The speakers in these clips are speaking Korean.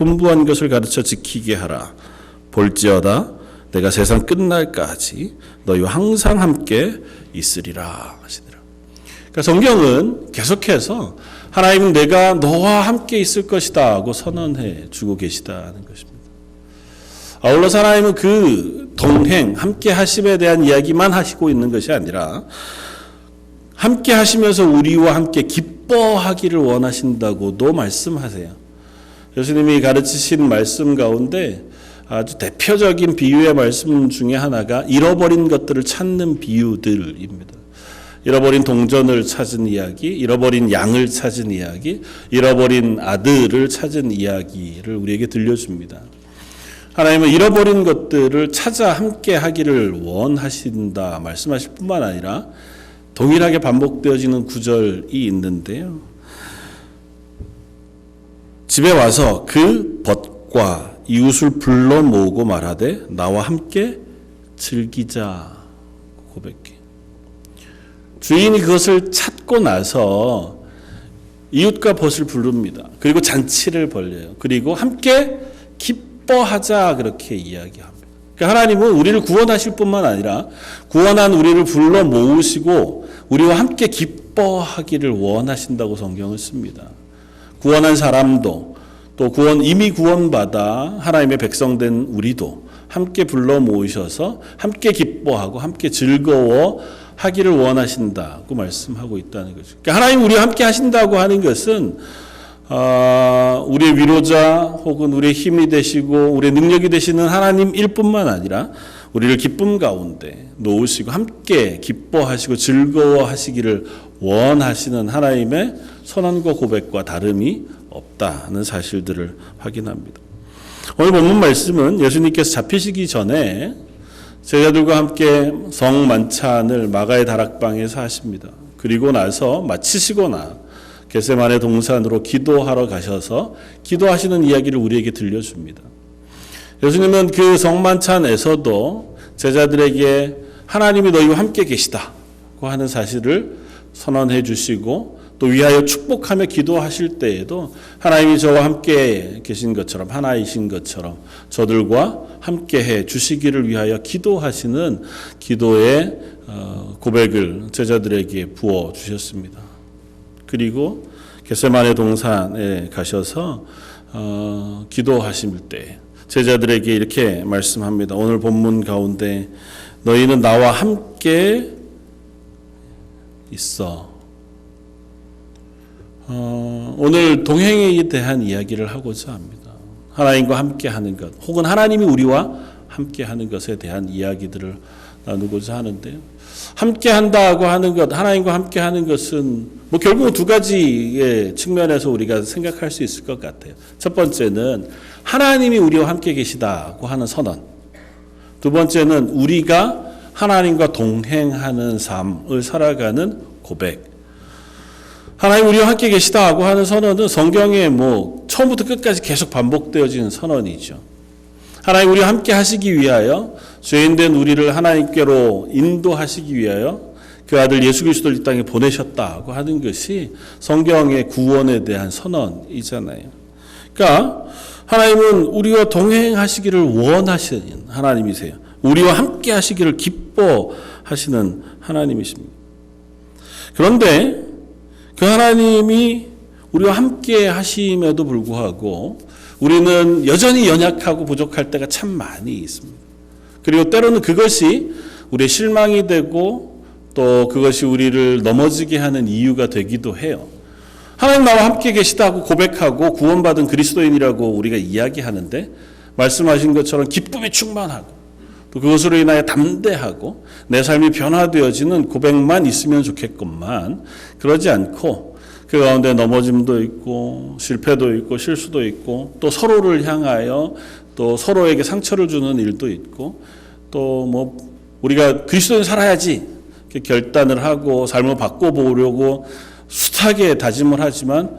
분부한 것을 가르쳐 지키게 하라. 볼지어다 내가 세상 끝날까지 너희와 항상 함께 있으리라 하시더라. 그러니까 성경은 계속해서 하나님은 내가 너와 함께 있을 것이다 하고 선언해 주고 계시다는 것입니다. 아울러서 하나님은 그 동행, 함께 하심에 대한 이야기만 하시고 있는 것이 아니라 함께 하시면서 우리와 함께 기뻐하기를 원하신다고도 말씀하세요. 예수님이 가르치신 말씀 가운데 아주 대표적인 비유의 말씀 중에 하나가 잃어버린 것들을 찾는 비유들입니다. 잃어버린 동전을 찾은 이야기, 잃어버린 양을 찾은 이야기, 잃어버린 아들을 찾은 이야기를 우리에게 들려줍니다. 하나님은 잃어버린 것들을 찾아 함께 하기를 원하신다 말씀하실 뿐만 아니라 동일하게 반복되어지는 구절이 있는데요. 집에 와서 그 벗과 이웃을 불러 모으고 말하되 나와 함께 즐기자 고백해. 주인이 그것을 찾고 나서 이웃과 벗을 부릅니다. 그리고 잔치를 벌려요. 그리고 함께 기뻐하자 그렇게 이야기합니다. 그러니까 하나님은 우리를 구원하실 뿐만 아니라 구원한 우리를 불러 모으시고 우리와 함께 기뻐하기를 원하신다고 성경을 씁니다. 구원한 사람도 또 이미 구원받아 하나님의 백성된 우리도 함께 불러 모으셔서 함께 기뻐하고 함께 즐거워하기를 원하신다고 말씀하고 있다는 거죠. 그러니까 하나님 우리와 함께 하신다고 하는 것은 우리의 위로자 혹은 우리의 힘이 되시고 우리의 능력이 되시는 하나님일 뿐만 아니라 우리를 기쁨 가운데 놓으시고 함께 기뻐하시고 즐거워하시기를 원하시는 하나님의 선언과 고백과 다름이 없다는 사실들을 확인합니다. 오늘 본문 말씀은 예수님께서 잡히시기 전에 제자들과 함께 성만찬을 마가의 다락방에서 하십니다. 그리고 나서 마치시거나 겟세마네 동산으로 기도하러 가셔서 기도하시는 이야기를 우리에게 들려줍니다. 예수님은 그 성만찬에서도 제자들에게 하나님이 너희와 함께 계시다고 하는 사실을 선언해 주시고 또 위하여 축복하며 기도하실 때에도 하나님이 저와 함께 계신 것처럼 하나이신 것처럼 저들과 함께해 주시기를 위하여 기도하시는 기도의 고백을 제자들에게 부어 주셨습니다. 그리고 겟세마네 동산에 가셔서 기도하실 때 제자들에게 이렇게 말씀합니다. 오늘 본문 가운데 너희는 나와 함께 있어. 오늘 동행에 대한 이야기를 하고자 합니다. 하나님과 함께 하는 것 혹은 하나님이 우리와 함께 하는 것에 대한 이야기들을 나누고자 하는데요. 함께 한다고 하는 것, 하나님과 함께 하는 것은 결국은 두 가지의 측면에서 우리가 생각할 수 있을 것 같아요. 첫 번째는 하나님이 우리와 함께 계시다고 하는 선언. 두 번째는 우리가 하나님과 동행하는 삶을 살아가는 고백. 하나님 우리와 함께 계시다고 하는 선언은 성경에 처음부터 끝까지 계속 반복되어지는 선언이죠. 하나님 우리와 함께 하시기 위하여 죄인된 우리를 하나님께로 인도하시기 위하여 그 아들 예수 그리스도를 이 땅에 보내셨다고 하는 것이 성경의 구원에 대한 선언이잖아요. 그러니까 하나님은 우리와 동행하시기를 원하시는 하나님이세요. 우리와 함께 하시기를 기뻐하시는 하나님이십니다. 그런데 그 하나님이 우리와 함께 하심에도 불구하고 우리는 여전히 연약하고 부족할 때가 참 많이 있습니다. 그리고 때로는 그것이 우리의 실망이 되고 또 그것이 우리를 넘어지게 하는 이유가 되기도 해요. 하나님 나와 함께 계시다고 고백하고 구원받은 그리스도인이라고 우리가 이야기하는데 말씀하신 것처럼 기쁨이 충만하고 또 그것으로 인하여 담대하고 내 삶이 변화되어지는 고백만 있으면 좋겠건만 그러지 않고 그 가운데 넘어짐도 있고 실패도 있고 실수도 있고 또 서로를 향하여 또 서로에게 상처를 주는 일도 있고 또 우리가 그리스도인 살아야지 이렇게 결단을 하고 삶을 바꿔보려고 숱하게 다짐을 하지만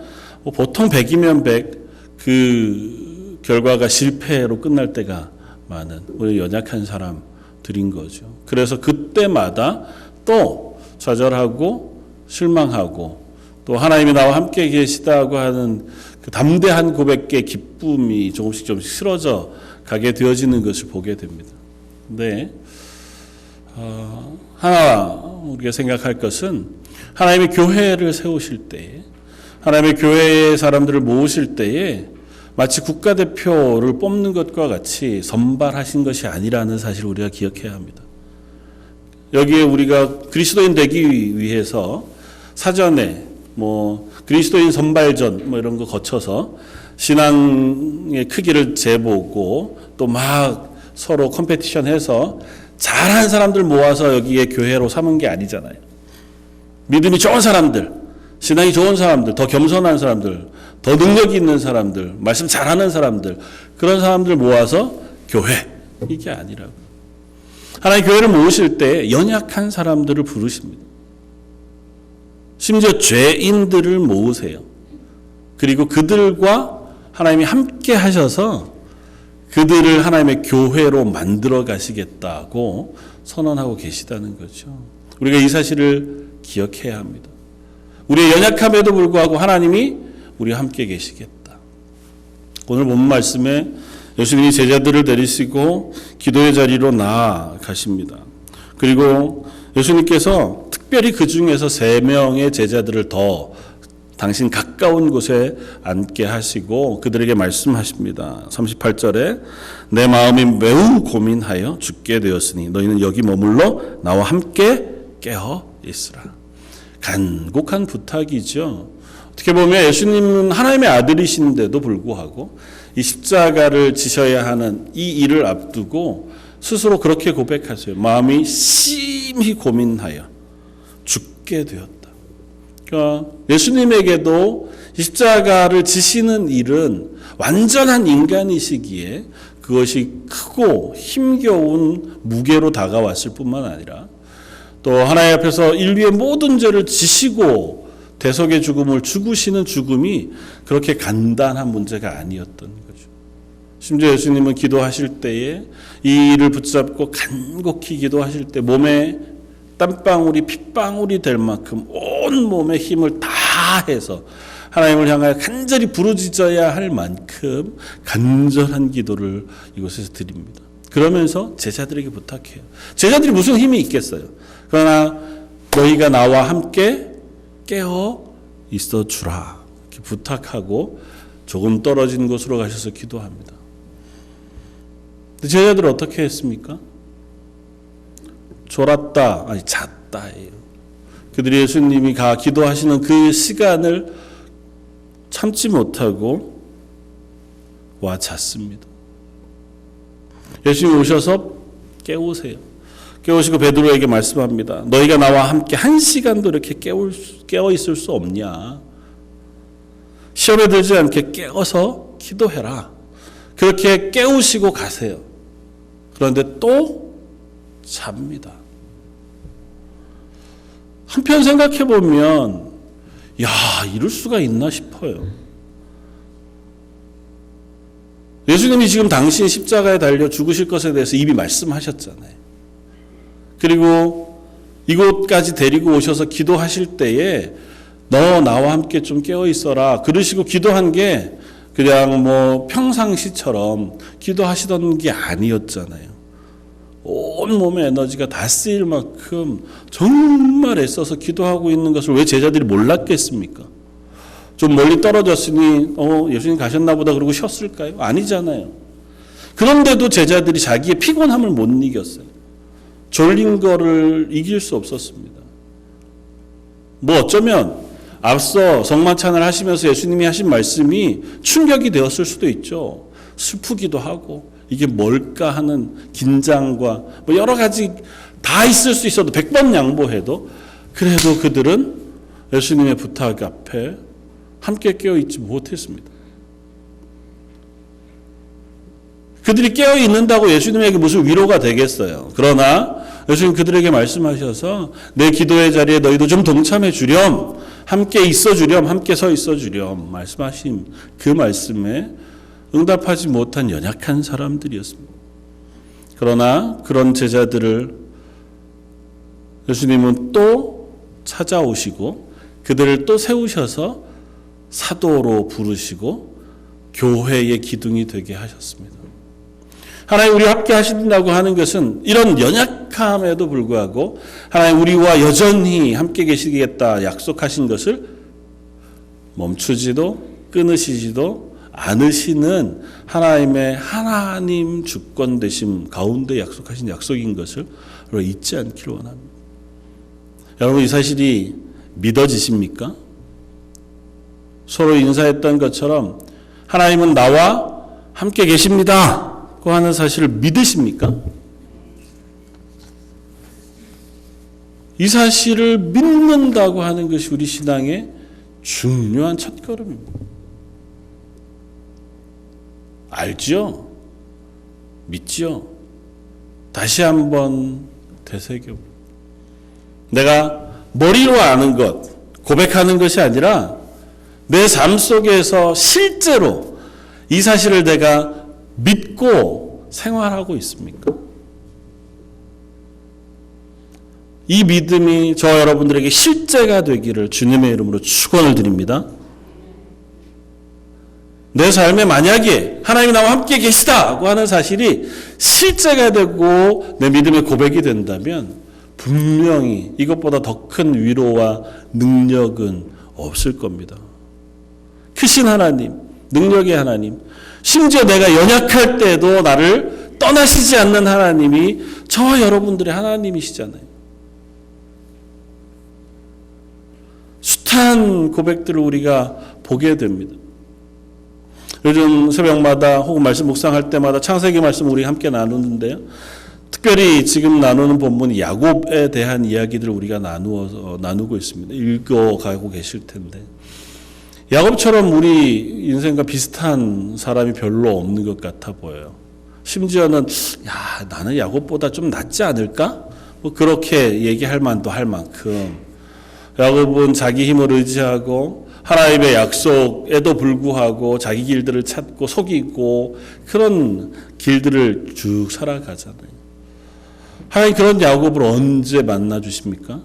보통 100이면 100 그 결과가 실패로 끝날 때가 많은 우리 연약한 사람들인 거죠. 그래서 그때마다 또 좌절하고 실망하고 또 하나님이 나와 함께 계시다고 하는 그 담대한 고백의 기쁨이 조금씩 쓰러져 가게 되어지는 것을 보게 됩니다. 근데 하나 우리가 생각할 것은 하나님의 교회를 세우실 때에, 하나님의 교회의 사람들을 모으실 때에 마치 국가대표를 뽑는 것과 같이 선발하신 것이 아니라는 사실을 우리가 기억해야 합니다. 여기에 우리가 그리스도인 되기 위해서 사전에 그리스도인 선발전 이런 거 거쳐서 신앙의 크기를 재보고 또 막 서로 컴페티션 해서 잘한 사람들 모아서 여기에 교회로 삼은 게 아니잖아요. 믿음이 좋은 사람들, 신앙이 좋은 사람들, 더 겸손한 사람들, 더 능력이 있는 사람들, 말씀 잘하는 사람들, 그런 사람들 모아서 교회, 이게 아니라고. 하나님 교회를 모으실 때 연약한 사람들을 부르십니다. 심지어 죄인들을 모으세요. 그리고 그들과 하나님이 함께 하셔서 그들을 하나님의 교회로 만들어 가시겠다고 선언하고 계시다는 거죠. 우리가 이 사실을 기억해야 합니다. 우리의 연약함에도 불구하고 하나님이 우리와 함께 계시겠다. 오늘 본 말씀에 예수님이 제자들을 데리시고 기도의 자리로 나아가십니다. 그리고 예수님께서 특별히 그 중에서 3명의 제자들을 더 당신 가까운 곳에 앉게 하시고 그들에게 말씀하십니다. 38절에 내 마음이 매우 고민하여 죽게 되었으니 너희는 여기 머물러 나와 함께 깨어 있으라. 간곡한 부탁이죠. 어떻게 보면 예수님은 하나님의 아들이신데도 불구하고 이 십자가를 지셔야 하는 이 일을 앞두고 스스로 그렇게 고백하세요. 마음이 심히 고민하여 죽게 되었다. 그러니까 예수님에게도 십자가를 지시는 일은 완전한 인간이시기에 그것이 크고 힘겨운 무게로 다가왔을 뿐만 아니라 또 하나님 앞에서 인류의 모든 죄를 지시고 대속의 죽음을 죽으시는 죽음이 그렇게 간단한 문제가 아니었던 거죠. 심지어 예수님은 기도하실 때에 이 일을 붙잡고 간곡히 기도하실 때 몸에 땀방울이 핏방울이 될 만큼 온 몸의 힘을 다해서 하나님을 향하여 간절히 부르짖어야 할 만큼 간절한 기도를 이곳에서 드립니다. 그러면서 제자들에게 부탁해요. 제자들이 무슨 힘이 있겠어요. 그러나 너희가 나와 함께 깨어 있어 주라. 이렇게 부탁하고 조금 떨어진 곳으로 가셔서 기도합니다. 제자들은 어떻게 했습니까? 졸았다, 아니 잤다예요. 그들이 예수님이 기도하시는 그 시간을 참지 못하고 와 잤습니다. 예수님이 오셔서 깨우세요. 깨우시고 베드로에게 말씀합니다. 너희가 나와 함께 1시간도 이렇게 깨어 있을 수 없냐? 시험에 들지 않게 깨어서 기도해라. 그렇게 깨우시고 가세요. 그런데 또 잡니다. 한편 생각해 보면 이럴 수가 있나 싶어요. 예수님이 지금 당신 십자가에 달려 죽으실 것에 대해서 이미 말씀하셨잖아요. 그리고 이곳까지 데리고 오셔서 기도하실 때에 너 나와 함께 좀 깨어 있어라. 그러시고 기도한 게 그냥 평상시처럼 기도하시던 게 아니었잖아요. 온 몸의 에너지가 다 쓰일 만큼 정말 애써서 기도하고 있는 것을 왜 제자들이 몰랐겠습니까? 좀 멀리 떨어졌으니 예수님 가셨나 보다 그러고 쉬었을까요? 아니잖아요. 그런데도 제자들이 자기의 피곤함을 못 이겼어요. 졸린 거를 이길 수 없었습니다. 어쩌면 앞서 성만찬을 하시면서 예수님이 하신 말씀이 충격이 되었을 수도 있죠. 슬프기도 하고 이게 뭘까 하는 긴장과 여러 가지 다 있을 수 있어도 100번 양보해도 그래도 그들은 예수님의 부탁 앞에 함께 깨어있지 못했습니다. 그들이 깨어있는다고 예수님에게 무슨 위로가 되겠어요. 그러나 예수님 그들에게 말씀하셔서 내 기도의 자리에 너희도 좀 동참해 주렴, 함께 있어 주렴, 함께 서 있어 주렴 말씀하신 그 말씀에 응답하지 못한 연약한 사람들이었습니다. 그러나 그런 제자들을 예수님은 또 찾아오시고 그들을 또 세우셔서 사도로 부르시고 교회의 기둥이 되게 하셨습니다. 하나님 우리와 함께 하신다고 하는 것은 이런 연약함에도 불구하고 하나님 우리와 여전히 함께 계시겠다 약속하신 것을 멈추지도 끊으시지도 않으시는 하나님의 하나님 주권 되심 가운데 약속하신 약속인 것을 잊지 않기를 원합니다. 여러분 이 사실이 믿어지십니까? 서로 인사했던 것처럼 하나님은 나와 함께 계십니다 고 하는 사실을 믿으십니까? 이 사실을 믿는다고 하는 것이 우리 신앙의 중요한 첫걸음입니다. 알죠? 믿죠? 다시 한번 되새겨. 내가 머리로 아는 것, 고백하는 것이 아니라 내 삶 속에서 실제로 이 사실을 내가 믿고 생활하고 있습니까? 이 믿음이 저 여러분들에게 실제가 되기를 주님의 이름으로 축원을 드립니다. 내 삶에 만약에 하나님이 나와 함께 계시다고 하는 사실이 실제가 되고 내 믿음의 고백이 된다면 분명히 이것보다 더 큰 위로와 능력은 없을 겁니다. 크신 하나님, 능력의 하나님, 심지어 내가 연약할 때도 나를 떠나시지 않는 하나님이 저와 여러분들의 하나님이시잖아요. 숱한 고백들을 우리가 보게 됩니다. 요즘 새벽마다 혹은 말씀 묵상할 때마다 창세기 말씀 우리 함께 나누는데요. 특별히 지금 나누는 본문이 야곱에 대한 이야기들을 우리가 나누고 있습니다. 읽어가고 계실 텐데 야곱처럼 우리 인생과 비슷한 사람이 별로 없는 것 같아 보여요. 심지어는 나는 야곱보다 좀 낫지 않을까? 뭐 그렇게 얘기할 만도 할 만큼 야곱은 자기 힘을 의지하고 하나님의 약속에도 불구하고 자기 길들을 찾고 속이고 그런 길들을 쭉 살아가잖아요. 하나님 그런 야곱을 언제 만나 주십니까?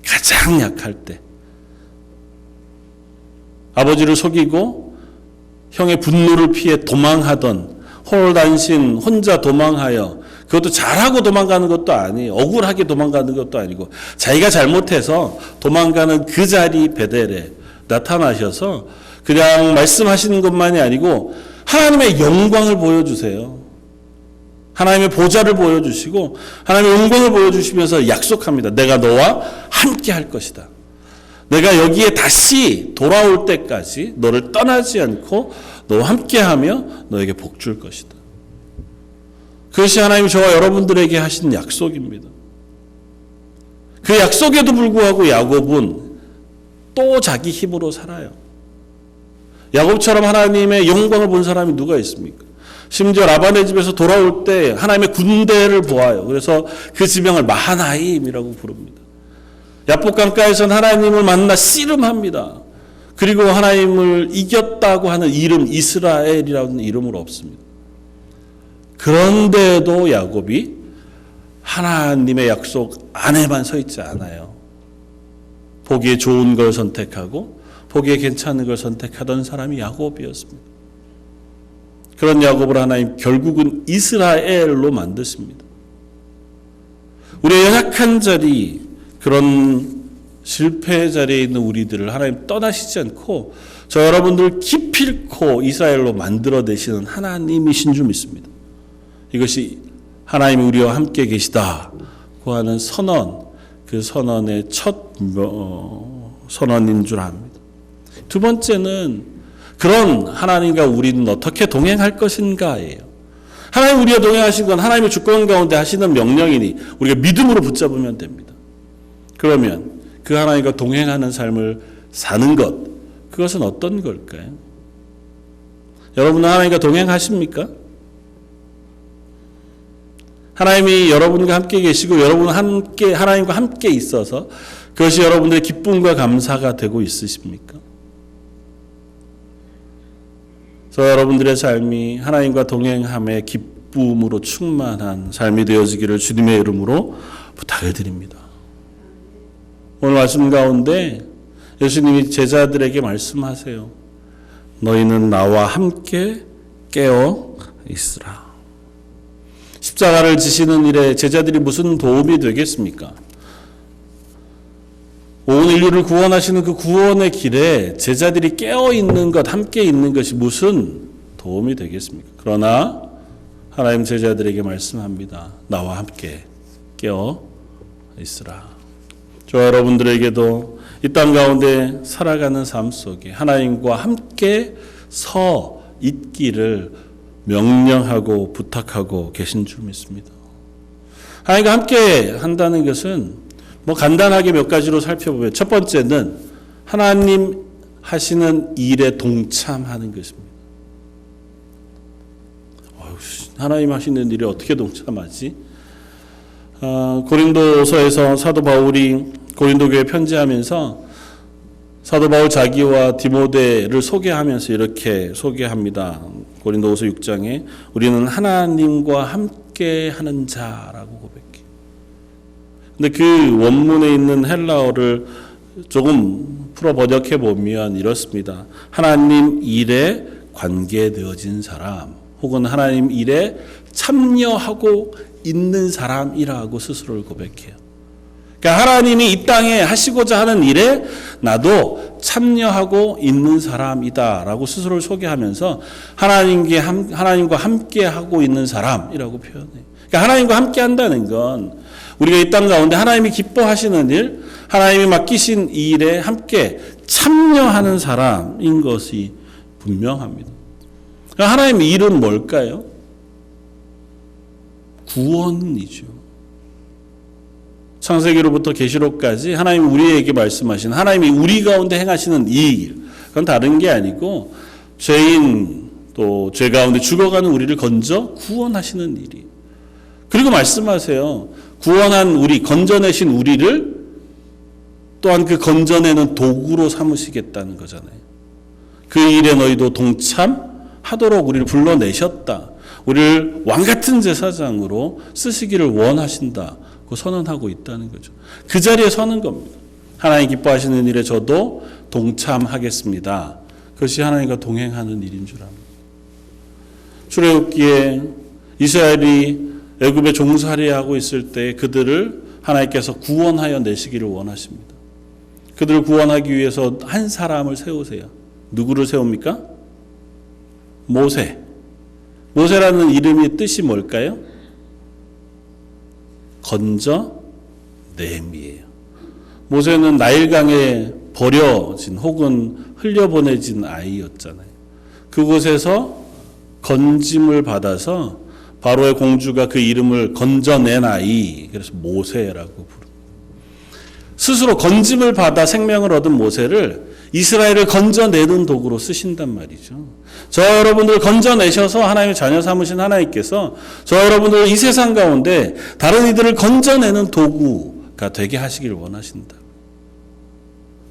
가장 약할 때. 아버지를 속이고 형의 분노를 피해 도망하던 홀단신 혼자 도망하여 그것도 잘하고 도망가는 것도 아니에요. 억울하게 도망가는 것도 아니고 자기가 잘못해서 도망가는 그 자리 베델에 나타나셔서 그냥 말씀하시는 것만이 아니고 하나님의 영광을 보여주세요. 하나님의 보좌를 보여주시고 하나님의 영광을 보여주시면서 약속합니다. 내가 너와 함께 할 것이다. 내가 여기에 다시 돌아올 때까지 너를 떠나지 않고 너와 함께하며 너에게 복 줄 것이다. 그것이 하나님이 저와 여러분들에게 하신 약속입니다. 그 약속에도 불구하고 야곱은 또 자기 힘으로 살아요. 야곱처럼 하나님의 영광을 본 사람이 누가 있습니까? 심지어 라반의 집에서 돌아올 때 하나님의 군대를 보아요. 그래서 그 지명을 마하나임이라고 부릅니다. 야복강가에서는 하나님을 만나 씨름합니다. 그리고 하나님을 이겼다고 하는 이름 이스라엘이라는 이름은 없습니다. 그런데도 야곱이 하나님의 약속 안에만 서 있지 않아요. 보기에 좋은 걸 선택하고 보기에 괜찮은 걸 선택하던 사람이 야곱이었습니다. 그런 야곱을 하나님 결국은 이스라엘로 만드십니다. 우리의 연약한 자리, 그런 실패의 자리에 있는 우리들을 하나님 떠나시지 않고 저 여러분들 기필코 이스라엘로 만들어내시는 하나님이신 줄 믿습니다. 이것이 하나님이 우리와 함께 계시다고 하는 선언, 그 선언의 첫 선언인 줄 압니다. 두 번째는 그런 하나님과 우리는 어떻게 동행할 것인가예요. 하나님 우리와 동행하신 건 하나님의 주권 가운데 하시는 명령이니 우리가 믿음으로 붙잡으면 됩니다. 그러면 그 하나님과 동행하는 삶을 사는 것, 그것은 어떤 걸까요? 여러분은 하나님과 동행하십니까? 하나님이 여러분과 함께 계시고 여러분은 함께 하나님과 함께 있어서 그것이 여러분들의 기쁨과 감사가 되고 있으십니까? 저 여러분들의 삶이 하나님과 동행함의 기쁨으로 충만한 삶이 되어지기를 주님의 이름으로 부탁을 드립니다. 오늘 말씀 가운데 예수님이 제자들에게 말씀하세요. 너희는 나와 함께 깨어 있으라. 십자가를 지시는 일에 제자들이 무슨 도움이 되겠습니까? 온 인류를 구원하시는 그 구원의 길에 제자들이 깨어 있는 것, 함께 있는 것이 무슨 도움이 되겠습니까? 그러나 하나님 제자들에게 말씀합니다. 나와 함께 깨어 있으라. 저와 여러분들에게도 이 땅 가운데 살아가는 삶 속에 하나님과 함께 서 있기를 명령하고 부탁하고 계신 줄 믿습니다. 하나님과 함께 한다는 것은 간단하게 몇 가지로 살펴보면 첫 번째는 하나님 하시는 일에 동참하는 것입니다. 하나님 하시는 일에 어떻게 동참하지? 고린도서에서 사도 바울이 고린도 교회 편지하면서 사도 바울 자기와 디모데를 소개하면서 이렇게 소개합니다. 고린도후서 6장에 우리는 하나님과 함께 하는 자라고 고백해요. 근데 그 원문에 있는 헬라어를 조금 풀어 번역해 보면 이렇습니다. 하나님 일에 관계되어진 사람, 혹은 하나님 일에 참여하고 있는 사람이라고 스스로를 고백해요. 그러니까 하나님이 이 땅에 하시고자 하는 일에 나도 참여하고 있는 사람이다라고 스스로를 소개하면서 하나님과 함께 하고 있는 사람이라고 표현해요. 그러니까 하나님과 함께 한다는 건 우리가 이 땅 가운데 하나님이 기뻐하시는 일, 하나님이 맡기신 이 일에 함께 참여하는 사람인 것이 분명합니다. 그러니까 하나님의 일은 뭘까요? 구원이죠. 창세기로부터 계시록까지 하나님이 우리에게 말씀하신, 하나님이 우리 가운데 행하시는 이 일, 그건 다른 게 아니고 죄인 또 죄 가운데 죽어가는 우리를 건져 구원하시는 일이. 그리고 말씀하세요. 구원한 우리, 건져내신 우리를 또한 그 건져내는 도구로 삼으시겠다는 거잖아요. 그 일에 너희도 동참하도록 우리를 불러내셨다. 우리를 왕같은 제사장으로 쓰시기를 원하신다고 선언하고 있다는 거죠. 그 자리에 서는 겁니다. 하나님 기뻐하시는 일에 저도 동참하겠습니다. 그것이 하나님과 동행하는 일인 줄 압니다. 출애굽기에 이스라엘이 애굽에 종살이하고 있을 때 그들을 하나님께서 구원하여 내시기를 원하십니다. 그들을 구원하기 위해서 한 사람을 세우세요. 누구를 세웁니까? 모세. 모세라는 이름의 뜻이 뭘까요? 건져냄이에요. 모세는 나일강에 버려진 혹은 흘려보내진 아이였잖아요. 그곳에서 건짐을 받아서 바로의 공주가 그 이름을 건져낸 아이, 그래서 모세라고 부릅니다. 스스로 건짐을 받아 생명을 얻은 모세를 이스라엘을 건져내는 도구로 쓰신단 말이죠. 저 여러분들 건져내셔서 하나님의 자녀 삼으신 하나님께서 저 여러분들 이 세상 가운데 다른 이들을 건져내는 도구가 되게 하시길 원하신다.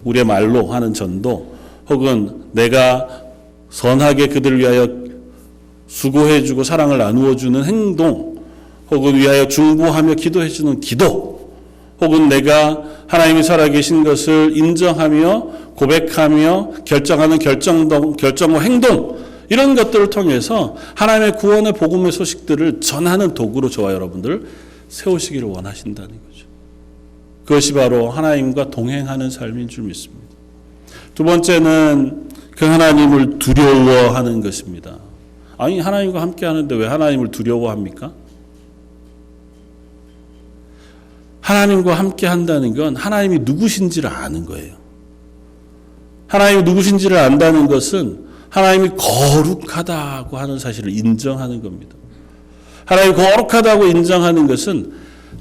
우리의 말로 하는 전도, 혹은 내가 선하게 그들을 위하여 수고해주고 사랑을 나누어주는 행동, 혹은 위하여 중보하며 기도해주는 기도, 혹은 내가 하나님이 살아계신 것을 인정하며 고백하며 결정하는 결정과 행동, 이런 것들을 통해서 하나님의 구원의 복음의 소식들을 전하는 도구로 저와 여러분들을 세우시기를 원하신다는 거죠. 그것이 바로 하나님과 동행하는 삶인 줄 믿습니다. 두 번째는 그 하나님을 두려워하는 것입니다. 아니, 하나님과 함께 하는데 왜 하나님을 두려워합니까? 하나님과 함께 한다는 건 하나님이 누구신지를 아는 거예요. 하나님이 누구신지를 안다는 것은 하나님이 거룩하다고 하는 사실을 인정하는 겁니다. 하나님이 거룩하다고 인정하는 것은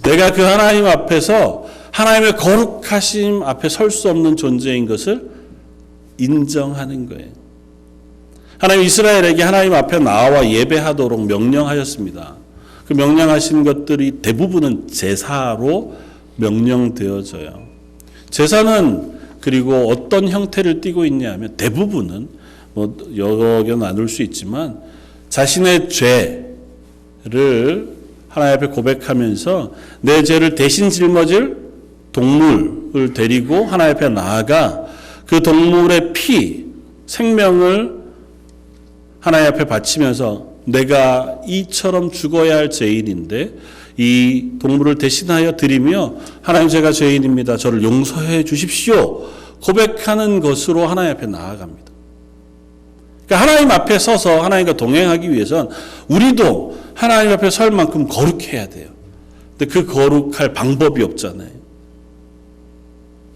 내가 그 하나님 앞에서 하나님의 거룩하심 앞에 설 수 없는 존재인 것을 인정하는 거예요. 하나님 이스라엘에게 하나님 앞에 나와 예배하도록 명령하셨습니다. 그 명령하신 것들이 대부분은 제사로 명령되어져요. 제사는 그리고 어떤 형태를 띠고 있냐 하면 대부분은 여러 개 나눌 수 있지만 자신의 죄를 하나님 앞에 고백하면서 내 죄를 대신 짊어질 동물을 데리고 하나님 앞에 나아가 그 동물의 피, 생명을 하나님 앞에 바치면서 내가 이처럼 죽어야 할 죄인인데 이 동물을 대신하여 드리며 하나님 제가 죄인입니다. 저를 용서해 주십시오. 고백하는 것으로 하나님 앞에 나아갑니다. 그러니까 하나님 앞에 서서 하나님과 동행하기 위해선 우리도 하나님 앞에 설 만큼 거룩해야 돼요. 근데 그 거룩할 방법이 없잖아요.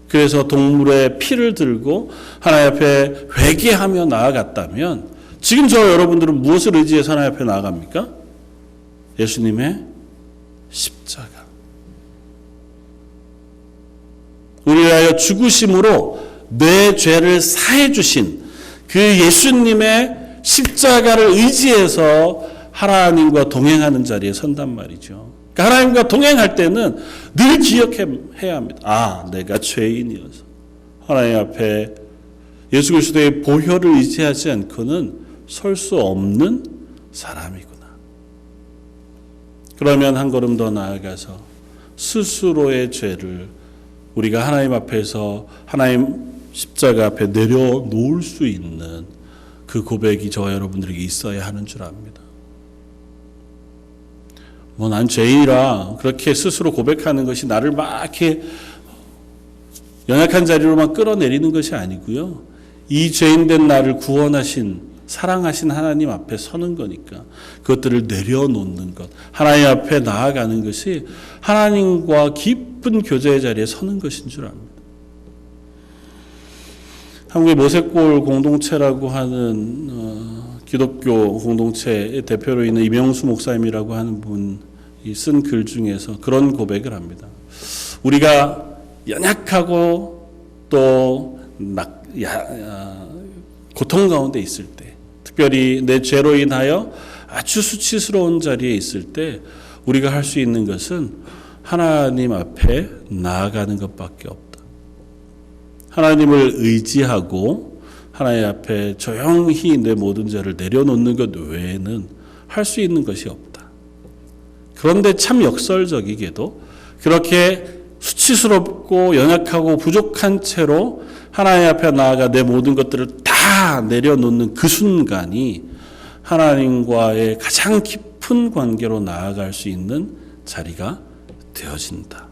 그래서 동물의 피를 들고 하나님 앞에 회개하며 나아갔다면 지금 저 여러분들은 무엇을 의지해서 하나님 앞에 나아갑니까? 예수님의 십자가. 우리를 위하여 죽으심으로 내 죄를 사해 주신 그 예수님의 십자가를 의지해서 하나님과 동행하는 자리에 선단 말이죠. 그러니까 하나님과 동행할 때는 늘 기억해야 합니다. 아, 내가 죄인이어서 하나님 앞에 예수 그리스도의 보혈을 의지하지 않고는 설 수 없는 사람이구나. 그러면 한 걸음 더 나아가서 스스로의 죄를 우리가 하나님 앞에서 하나님 십자가 앞에 내려놓을 수 있는 그 고백이 저와 여러분들에게 있어야 하는 줄 압니다. 뭐 난 죄인이라 그렇게 스스로 고백하는 것이 나를 막 이렇게 연약한 자리로만 끌어내리는 것이 아니고요. 이 죄인된 나를 구원하신 사랑하신 하나님 앞에 서는 거니까 그것들을 내려놓는 것, 하나님 앞에 나아가는 것이 하나님과 깊은 교제의 자리에 서는 것인 줄 압니다. 한국의 모세골 공동체라고 하는 기독교 공동체의 대표로 있는 이명수 목사님이라고 하는 분이 쓴 글 중에서 그런 고백을 합니다. 우리가 연약하고 또 고통 가운데 있을 때, 특별히 내 죄로 인하여 아주 수치스러운 자리에 있을 때 우리가 할 수 있는 것은 하나님 앞에 나아가는 것밖에 없다. 하나님을 의지하고 하나님 앞에 조용히 내 모든 죄를 내려놓는 것 외에는 할 수 있는 것이 없다. 그런데 참 역설적이게도 그렇게 수치스럽고 연약하고 부족한 채로 하나님 앞에 나아가 내 모든 것들을 다 내려놓는 그 순간이 하나님과의 가장 깊은 관계로 나아갈 수 있는 자리가 되어진다.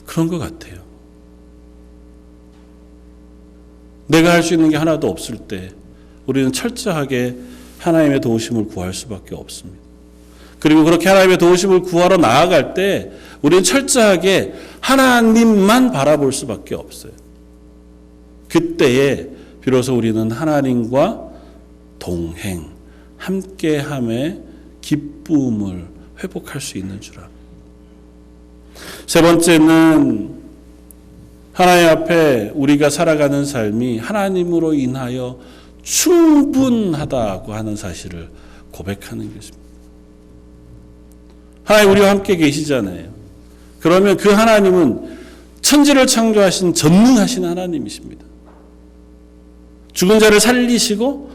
그런 것 같아요. 내가 할 수 있는 게 하나도 없을 때 우리는 철저하게 하나님의 도우심을 구할 수밖에 없습니다. 그리고 그렇게 하나님의 도우심을 구하러 나아갈 때 우리는 철저하게 하나님만 바라볼 수밖에 없어요. 그때에 비로소 우리는 하나님과 동행, 함께함의 기쁨을 회복할 수 있는 줄 압니다. 세 번째는 하나님 앞에 우리가 살아가는 삶이 하나님으로 인하여 충분하다고 하는 사실을 고백하는 것입니다. 하나님 우리와 함께 계시잖아요. 그러면 그 하나님은 천지를 창조하신 전능하신 하나님이십니다. 죽은 자를 살리시고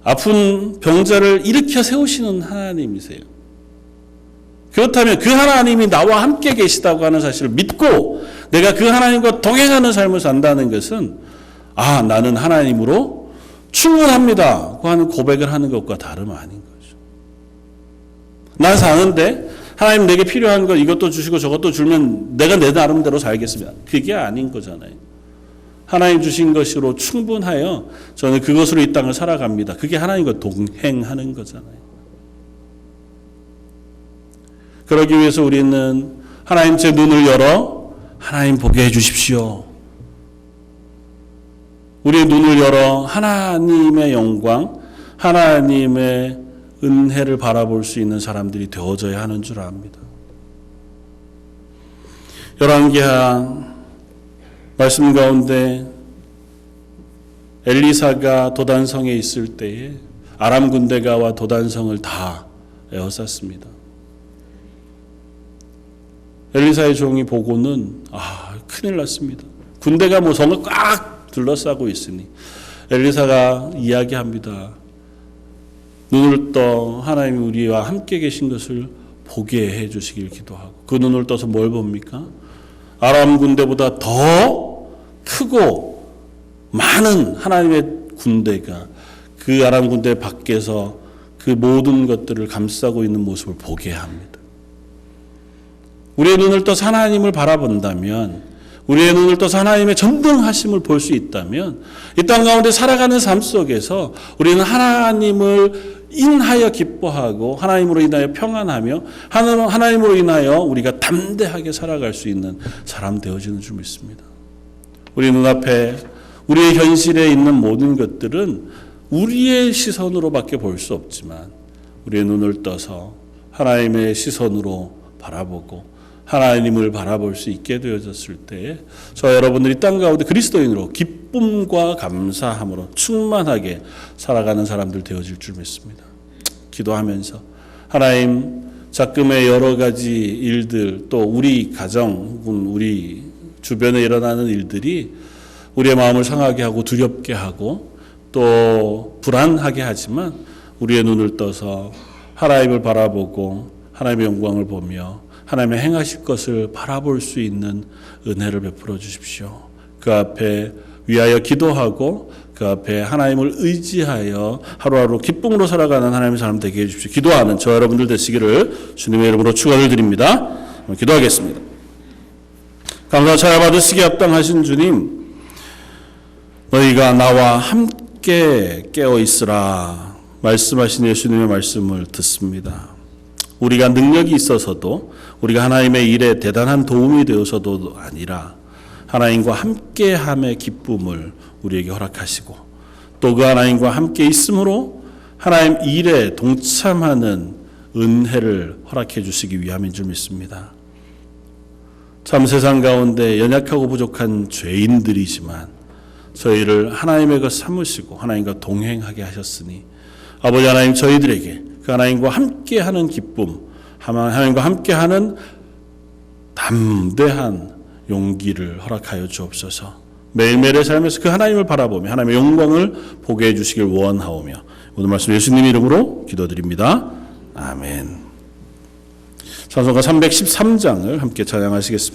아픈 병자를 일으켜 세우시는 하나님이세요. 그렇다면 그 하나님이 나와 함께 계시다고 하는 사실을 믿고 내가 그 하나님과 동행하는 삶을 산다는 것은 아, 나는 하나님으로 충분합니다 하는 고백을 하는 것과 다름 아닌 거죠. 난 사는데 하나님 내게 필요한 것 이것도 주시고 저것도 주면 내가 내 나름대로 살겠습니다. 그게 아닌 거잖아요. 하나님 주신 것으로 충분하여 저는 그것으로 이 땅을 살아갑니다. 그게 하나님과 동행하는 거잖아요. 그러기 위해서 우리는 하나님 제 눈을 열어 하나님 보게 해주십시오. 우리의 눈을 열어 하나님의 영광, 하나님의 은혜를 바라볼 수 있는 사람들이 되어져야 하는 줄 압니다. 열왕기하 말씀 가운데 엘리사가 도단성에 있을 때에 아람 군대가 와 도단성을 다 에워쌌습니다. 엘리사의 종이 보고는 큰일 났습니다. 군대가 뭐 성을 꽉 둘러싸고 있으니 엘리사가 이야기합니다. 눈을 떠 하나님이 우리와 함께 계신 것을 보게 해 주시길 기도하고 그 눈을 떠서 뭘 봅니까? 아람 군대보다 더 크고 많은 하나님의 군대가 그 아람 군대 밖에서 그 모든 것들을 감싸고 있는 모습을 보게 합니다. 우리의 눈을 떠서 하나님을 바라본다면, 우리의 눈을 떠서 하나님의 전능하심을 볼 수 있다면, 이 땅 가운데 살아가는 삶 속에서 우리는 하나님을 인하여 기뻐하고 하나님으로 인하여 평안하며 하나님으로 인하여 우리가 담대하게 살아갈 수 있는 사람 되어지는 줄 믿습니다. 우리 눈앞에 우리의 현실에 있는 모든 것들은 우리의 시선으로밖에 볼 수 없지만 우리의 눈을 떠서 하나님의 시선으로 바라보고 하나님을 바라볼 수 있게 되어졌을 때에 저와 여러분들이 땅 가운데 그리스도인으로 기쁨과 감사함으로 충만하게 살아가는 사람들 되어질 줄 믿습니다. 기도하면서 하나님, 작금의 여러 가지 일들, 또 우리 가정 혹은 우리 주변에 일어나는 일들이 우리의 마음을 상하게 하고 두렵게 하고 또 불안하게 하지만 우리의 눈을 떠서 하나님을 바라보고 하나님의 영광을 보며 하나님의 행하실 것을 바라볼 수 있는 은혜를 베풀어 주십시오. 그 앞에 위하여 기도하고 그 앞에 하나님을 의지하여 하루하루 기쁨으로 살아가는 하나님의 사람 되게 해주십시오. 기도하는 저 여러분들 되시기를 주님의 이름으로 축원을 드립니다. 기도하겠습니다. 감사와 찬양 받으시기에 합당하신 주님, 너희가 나와 함께 깨어 있으라 말씀하신 예수님의 말씀을 듣습니다. 우리가 능력이 있어서도, 우리가 하나님의 일에 대단한 도움이 되어서도 아니라 하나님과 함께함의 기쁨을 우리에게 허락하시고 또 그 하나님과 함께 있음으로 하나님 일에 동참하는 은혜를 허락해 주시기 위함인 줄 믿습니다. 참 세상 가운데 연약하고 부족한 죄인들이지만 저희를 하나님의 것 삼으시고 하나님과 동행하게 하셨으니 아버지 하나님, 저희들에게 그 하나님과 함께하는 기쁨, 하나님과 함께하는 담대한 용기를 허락하여 주옵소서. 매일매일의 삶에서 그 하나님을 바라보며 하나님의 영광을 보게 해주시길 원하오며 오늘 말씀 예수님 이름으로 기도드립니다. 아멘. 찬송가 313장을 함께 찬양하시겠습니다.